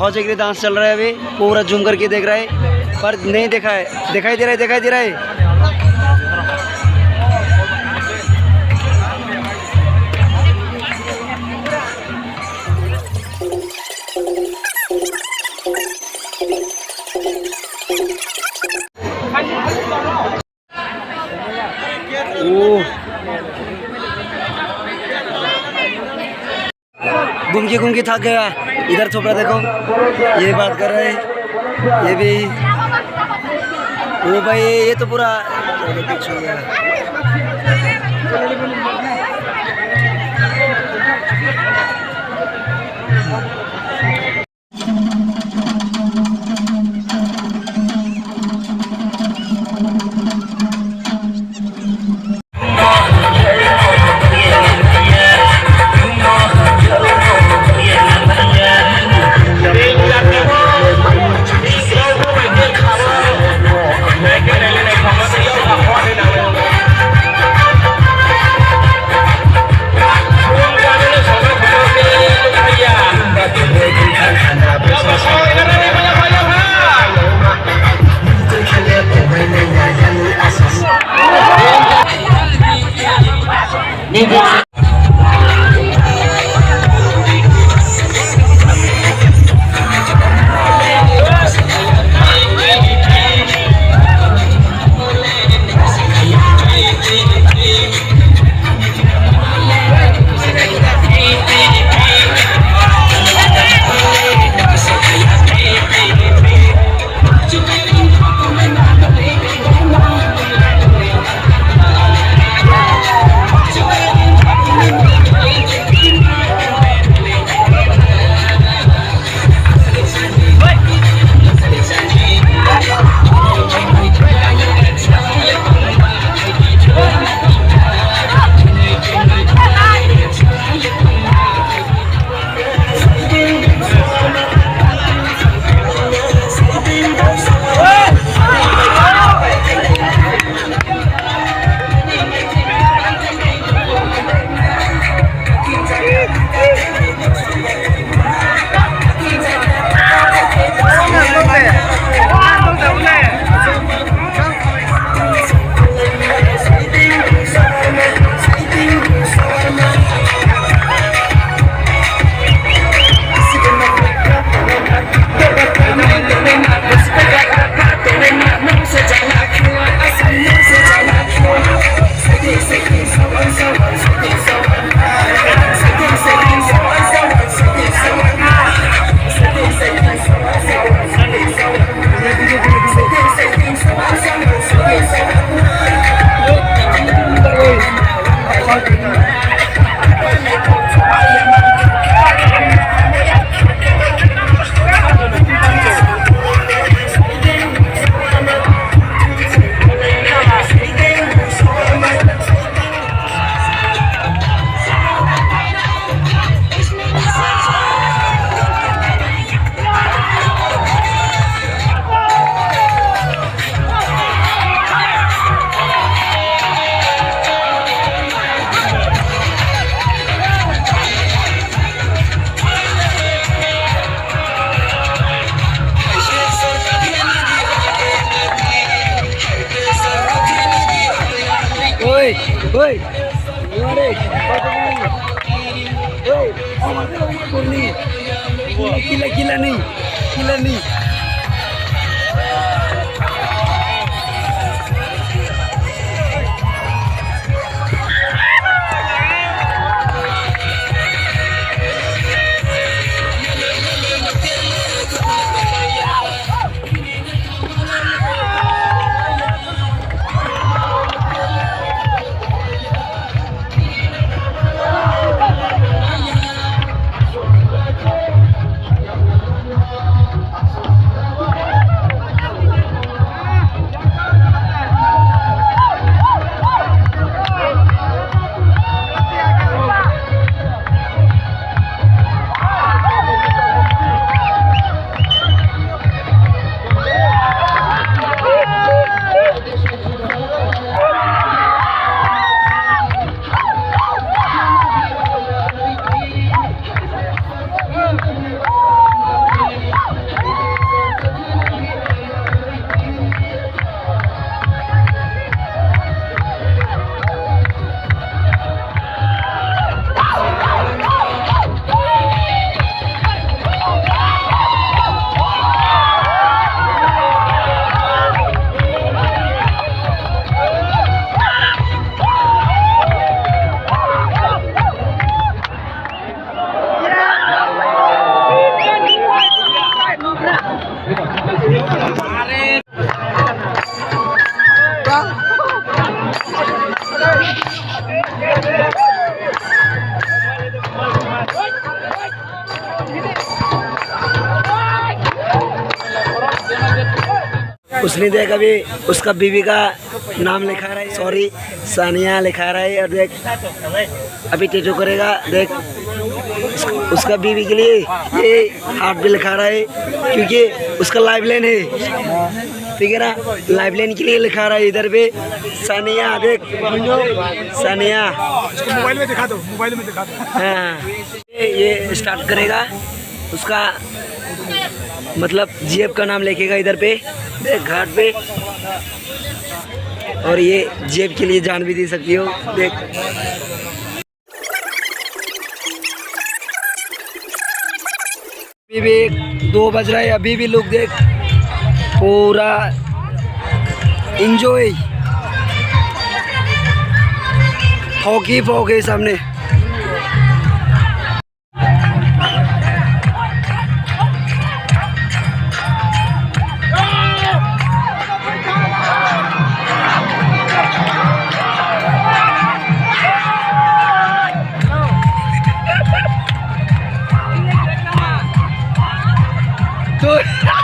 बहुत जगह डांस चल रहा है अभी, पूरा जूम करके देख रहा है पर नहीं देखा है, दिखाई दे रहा है। घूम के थक गया। इधर छोपड़ा देखो, ये बात कर रहे हैं, ये भी। ओ भाई ये तो पूरा कुछ हो गया। Woi, gimana? Woi, gila nih. उसने देख अभी उसका बीवी का नाम लिखा रहा है, सॉरी सानिया लिखा रहा है। और देख अभी टेटू करेगा, देख उसका बीवी के लिए ये हार्ट भी लिखा रहा है क्योंकि उसका लाइफ लाइन है, ठीक है ना, लाइफ लाइन के लिए लिखा रहा है इधर पे सानिया। देख सानिया, मोबाइल में दिखा दो, मोबाइल में दिखा दो। हाँ ये स्टार्ट करेगा, उसका मतलब जीएफ का नाम लिखेगा इधर पे देख घाट पे। और ये जेब के लिए जान भी दे सकती हो, देख अभी भी 2 बज रहा है, अभी भी लोग देख पूरा इंजॉय, फॉग है सामने। तो हाँ।